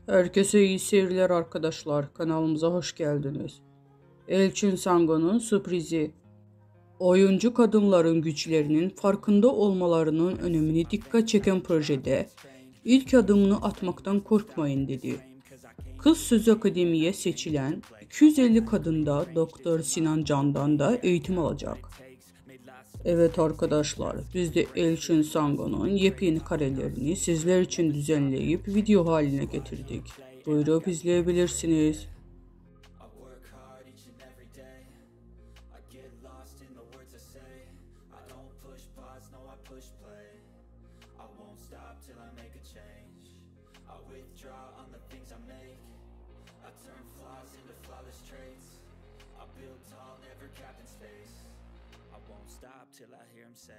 Herkese iyi seyirler arkadaşlar. Kanalımıza hoş geldiniz. Elçin Sango'nun sürprizi. Oyuncu kadınların güçlerinin farkında olmalarının önemini dikkat çeken projede ilk adımını atmaktan korkmayın dedi. Kız Sözü Akademi'ye seçilen 250 kadında Doktor Sinan Can'dan da eğitim alacak. Evet arkadaşlar, biz de Elçin Sango'nun yepyeni karelerini sizler için düzenleyip video haline getirdik. Buyurup izleyebilirsiniz. Stop till I hear him say